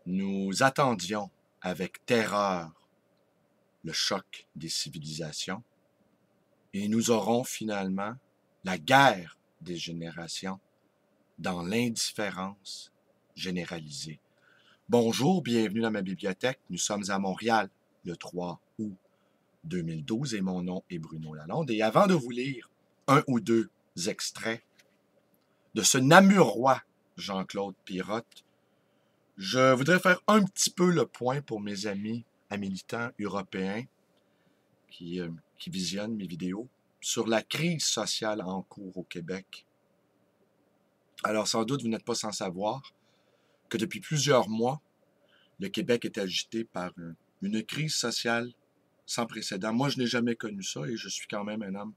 Nous attendions avec terreur le choc des civilisations et nous aurons finalement la guerre des générations dans l'indifférence généralisée. Bonjour, bienvenue dans ma bibliothèque. Nous sommes à Montréal le 3 août 2012 et mon nom est Bruno Lalonde. Et avant de vous lire un ou deux extraits de ce Namurois Jean-Claude Pirotte, je voudrais faire un petit peu le point pour mes amis à militants européens qui visionnent mes vidéos sur la crise sociale en cours au Québec. Alors sans doute vous n'êtes pas sans savoir que depuis plusieurs mois, le Québec est agité par une crise sociale sans précédent. Moi, je n'ai jamais connu ça et je suis quand même un homme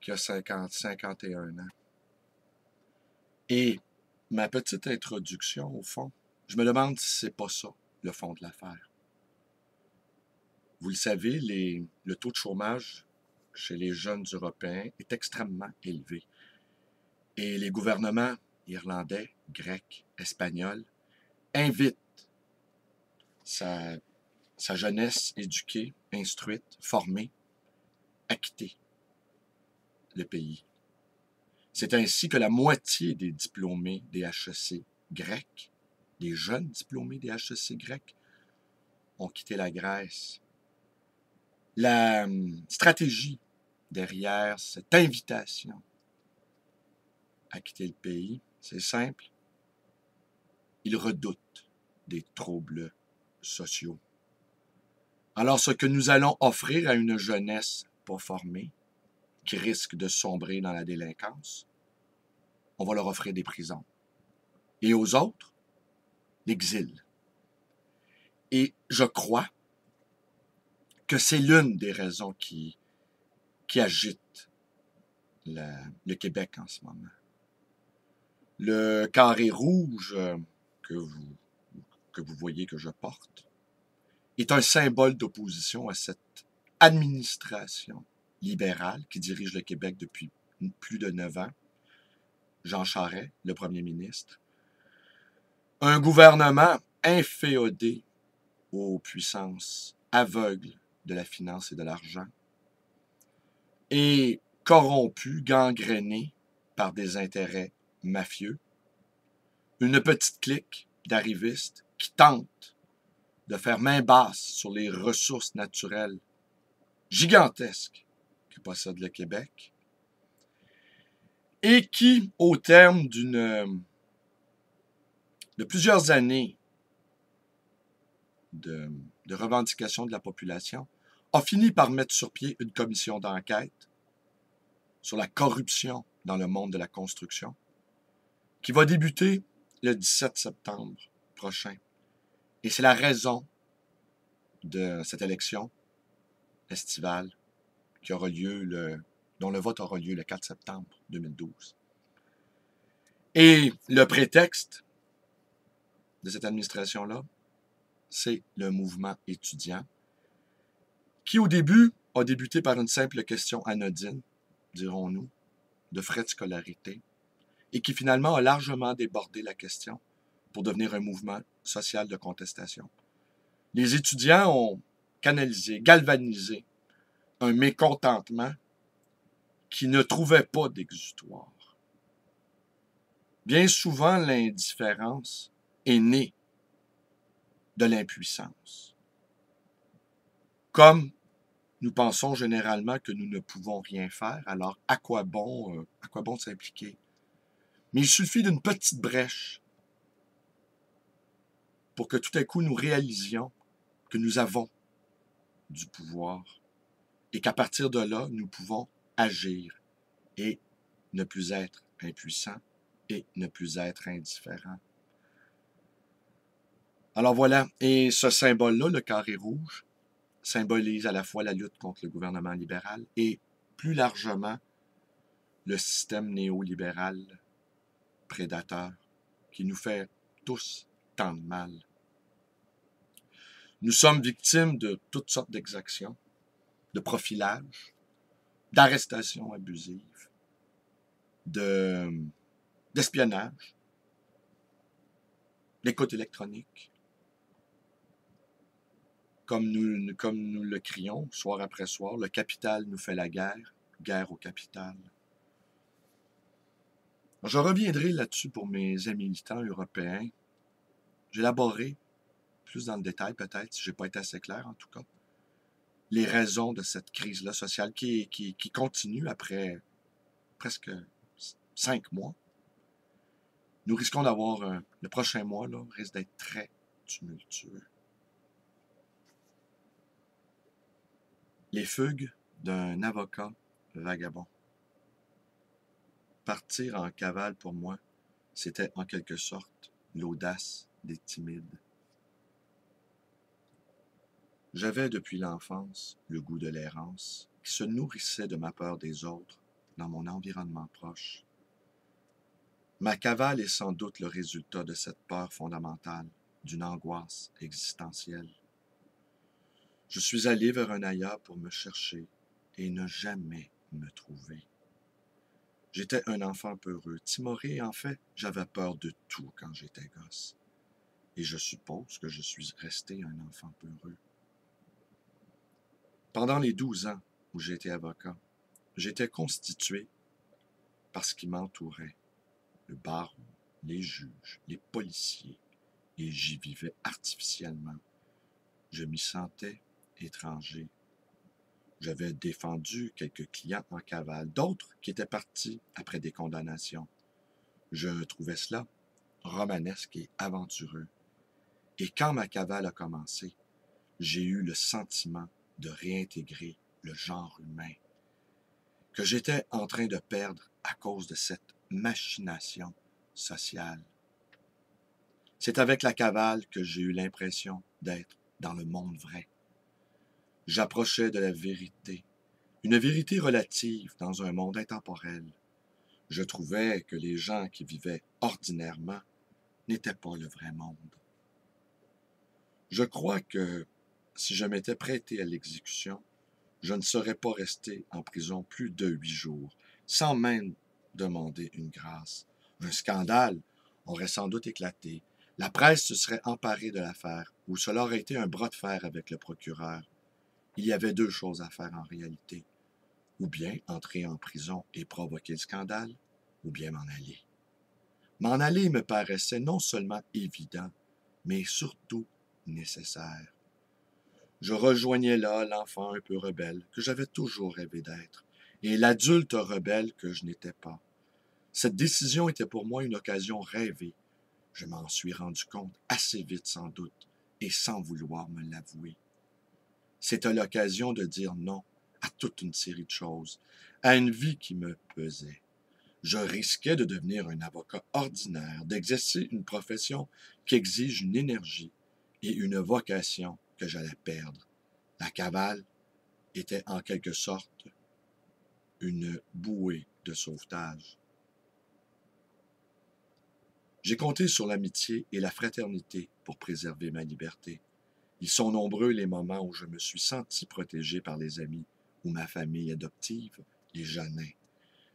qui a 51 ans. Et ma petite introduction, au fond, je me demande si c'est pas ça, le fond de l'affaire. Vous le savez, le taux de chômage chez les jeunes Européens est extrêmement élevé. Et les gouvernements irlandais, grecs, espagnols invitent sa jeunesse éduquée, instruite, formée, à quitter le pays. C'est ainsi que la moitié des diplômés des HEC grecs, des jeunes diplômés des HEC grecs, ont quitté la Grèce. La stratégie derrière cette invitation à quitter le pays, c'est simple. Ils redoutent des troubles sociaux. Alors, ce que nous allons offrir à une jeunesse pas formée, qui risque de sombrer dans la délinquance, on va leur offrir des prisons. Et aux autres, l'exil. Et je crois que c'est l'une des raisons qui agite le Québec en ce moment. Le carré rouge que vous voyez que je porte est un symbole d'opposition à cette administration libérale qui dirige le Québec depuis plus de 9 ans. Jean Charest, le premier ministre. Un gouvernement inféodé aux puissances aveugles de la finance et de l'argent et corrompu, gangréné par des intérêts mafieux. Une petite clique d'arrivistes qui tentent de faire main basse sur les ressources naturelles gigantesques que possède le Québec et qui, au terme de plusieurs années de revendication de la population, a fini par mettre sur pied une commission d'enquête sur la corruption dans le monde de la construction qui va débuter le 17 septembre prochain. Et c'est la raison de cette élection estivale qui aura lieu dont le vote aura lieu le 4 septembre 2012. Et le prétexte de cette administration-là, c'est le mouvement étudiant qui, au début, a débuté par une simple question anodine, dirons-nous, de frais de scolarité, et qui finalement a largement débordé la question pour devenir un mouvement social de contestation. Les étudiants ont canalisé, galvanisé un mécontentement qui ne trouvait pas d'exutoire. Bien souvent, l'indifférence est née de l'impuissance. Comme nous pensons généralement que nous ne pouvons rien faire, alors à quoi bon s'impliquer? Mais il suffit d'une petite brèche pour que tout à coup nous réalisions que nous avons du pouvoir et qu'à partir de là, nous pouvons agir et ne plus être impuissants et ne plus être indifférents. Alors voilà, et ce symbole-là, le carré rouge, symbolise à la fois la lutte contre le gouvernement libéral et plus largement le système néolibéral prédateur qui nous fait tous tant de mal. Nous sommes victimes de toutes sortes d'exactions, de profilage, d'arrestations abusives, d'espionnage. l'écoute électronique, comme nous le crions soir après soir, le capital nous fait la guerre, guerre au capital. Je reviendrai là-dessus pour mes amis militants européens. J'élaborerai plus dans le détail peut-être, si je n'ai pas été assez clair en tout cas, les raisons de cette crise-là sociale qui continue après presque 5 mois. Nous risquons d'avoir le prochain mois là, risque d'être très tumultueux. Les fugues d'un avocat vagabond. Partir en cavale pour moi, c'était en quelque sorte l'audace des timides. J'avais depuis l'enfance le goût de l'errance qui se nourrissait de ma peur des autres dans mon environnement proche. Ma cavale est sans doute le résultat de cette peur fondamentale, d'une angoisse existentielle. Je suis allé vers un ailleurs pour me chercher et ne jamais me trouver. J'étais un enfant peureux, timoré, et en fait, j'avais peur de tout quand j'étais gosse. Et je suppose que je suis resté un enfant peureux. Pendant les 12 ans où j'étais avocat, j'étais constitué par ce qui m'entourait. Le barreau, les juges, les policiers, et j'y vivais artificiellement. Je m'y sentais étranger. J'avais défendu quelques clients en cavale, d'autres qui étaient partis après des condamnations. Je trouvais cela romanesque et aventureux. Et quand ma cavale a commencé, j'ai eu le sentiment de réintégrer le genre humain, que j'étais en train de perdre à cause de cette machination sociale. C'est avec la cavale que j'ai eu l'impression d'être dans le monde vrai. J'approchais de la vérité, une vérité relative dans un monde intemporel. Je trouvais que les gens qui vivaient ordinairement n'étaient pas le vrai monde. Je crois que si je m'étais prêté à l'exécution, je ne serais pas resté en prison plus de 8 jours, sans même demander une grâce. Un scandale aurait sans doute éclaté. La presse se serait emparée de l'affaire, ou cela aurait été un bras de fer avec le procureur. Il y avait 2 choses à faire en réalité. Ou bien entrer en prison et provoquer le scandale, ou bien m'en aller. M'en aller me paraissait non seulement évident, mais surtout nécessaire. Je rejoignais là l'enfant un peu rebelle que j'avais toujours rêvé d'être, et l'adulte rebelle que je n'étais pas. Cette décision était pour moi une occasion rêvée. Je m'en suis rendu compte assez vite sans doute, et sans vouloir me l'avouer. C'était l'occasion de dire non à toute une série de choses, à une vie qui me pesait. Je risquais de devenir un avocat ordinaire, d'exercer une profession qui exige une énergie et une vocation que j'allais perdre. La cavale était en quelque sorte une bouée de sauvetage. J'ai compté sur l'amitié et la fraternité pour préserver ma liberté. Ils sont nombreux les moments où je me suis senti protégé par les amis ou ma famille adoptive, les Jeannins.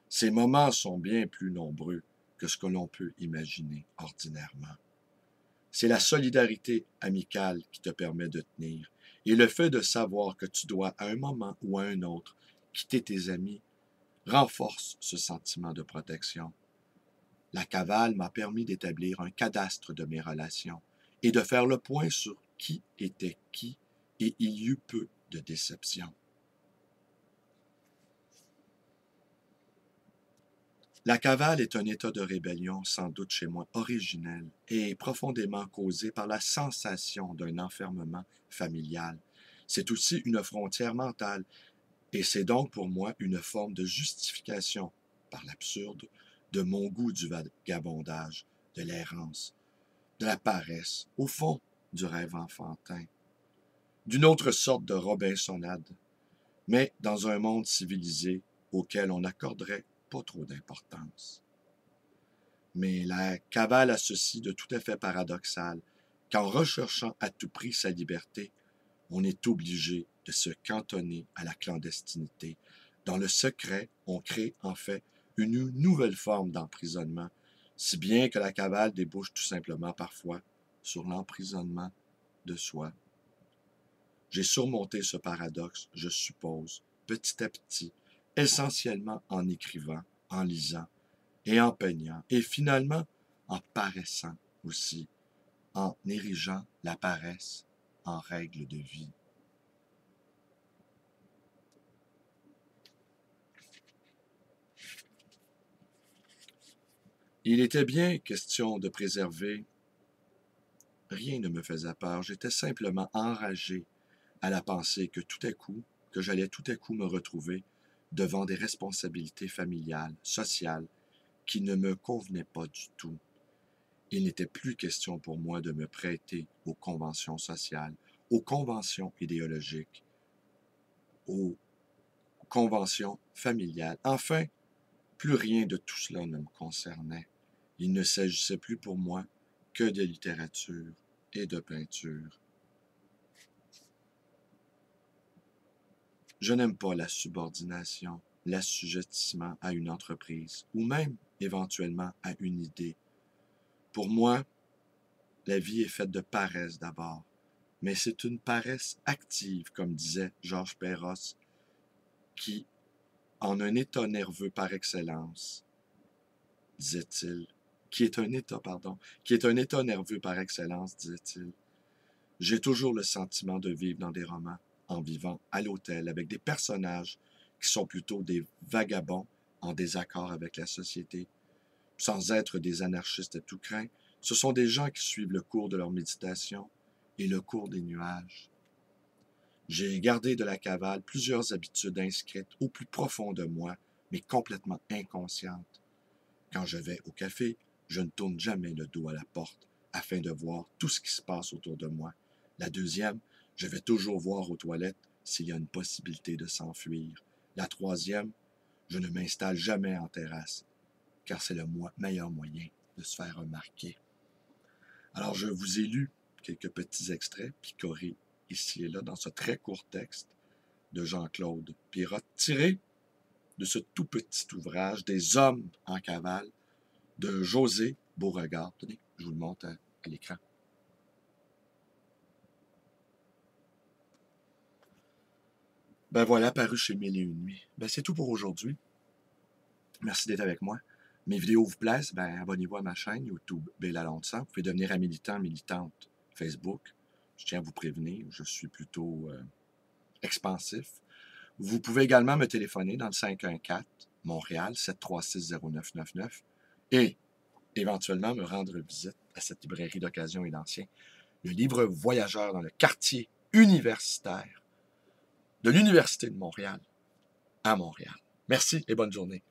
Ces moments sont bien plus nombreux que ce que l'on peut imaginer ordinairement. C'est la solidarité amicale qui te permet de tenir, et le fait de savoir que tu dois à un moment ou à un autre quitter tes amis renforce ce sentiment de protection. La cavale m'a permis d'établir un cadastre de mes relations et de faire le point sur qui était qui, et il y eut peu de déceptions. La cavale est un état de rébellion sans doute chez moi originel et profondément causé par la sensation d'un enfermement familial. C'est aussi une frontière mentale et c'est donc pour moi une forme de justification, par l'absurde, de mon goût du vagabondage, de l'errance, de la paresse, au fond du rêve enfantin, d'une autre sorte de Robinsonade, mais dans un monde civilisé auquel on n'accorderait pas trop d'importance. Mais la cavale a ceci de tout à fait paradoxal, qu'en recherchant à tout prix sa liberté, on est obligé de se cantonner à la clandestinité. Dans le secret, on crée en fait une nouvelle forme d'emprisonnement, si bien que la cavale débouche tout simplement parfois sur l'emprisonnement de soi. J'ai surmonté ce paradoxe, je suppose, petit à petit, essentiellement en écrivant, en lisant et en peignant, et finalement en paraissant aussi, en érigeant la paresse en règle de vie. Il était bien question de préserver. Rien ne me faisait peur, j'étais simplement enragé à la pensée que j'allais tout à coup me retrouver devant des responsabilités familiales, sociales, qui ne me convenaient pas du tout. Il n'était plus question pour moi de me prêter aux conventions sociales, aux conventions idéologiques, aux conventions familiales. Enfin, plus rien de tout cela ne me concernait. Il ne s'agissait plus pour moi que de littérature et de peinture. Je n'aime pas la subordination, l'assujettissement à une entreprise ou même éventuellement à une idée. Pour moi, la vie est faite de paresse d'abord, mais c'est une paresse active, comme disait Georges Perros, qui, en un état nerveux par excellence, disait-il, qui est un état nerveux par excellence, disait-il. J'ai toujours le sentiment de vivre dans des romans, en vivant à l'hôtel avec des personnages qui sont plutôt des vagabonds en désaccord avec la société, sans être des anarchistes à tout craint. Ce sont des gens qui suivent le cours de leur méditation et le cours des nuages. J'ai gardé de la cavale plusieurs habitudes inscrites au plus profond de moi, mais complètement inconscientes. Quand je vais au café, je ne tourne jamais le dos à la porte afin de voir tout ce qui se passe autour de moi. La deuxième, je vais toujours voir aux toilettes s'il y a une possibilité de s'enfuir. La troisième, je ne m'installe jamais en terrasse, car c'est le meilleur moyen de se faire remarquer. Alors, je vous ai lu quelques petits extraits picorés ici et là dans ce très court texte de Jean-Claude Pirotte, tiré de ce tout petit ouvrage des hommes en cavale de José Beauregard. Tenez, je vous le montre à l'écran. Ben voilà, paru chez Mille et une nuits. Ben c'est tout pour aujourd'hui. Merci d'être avec moi. Mes vidéos vous plaisent, ben abonnez-vous à ma chaîne YouTube Béla Longtemps. Vous pouvez devenir un militant, militante Facebook. Je tiens à vous prévenir, je suis plutôt expansif. Vous pouvez également me téléphoner dans le 514 Montréal 736-0999 et éventuellement me rendre visite à cette librairie d'occasion et d'ancien, le livre voyageur dans le quartier universitaire de l'Université de Montréal à Montréal. Merci et bonne journée.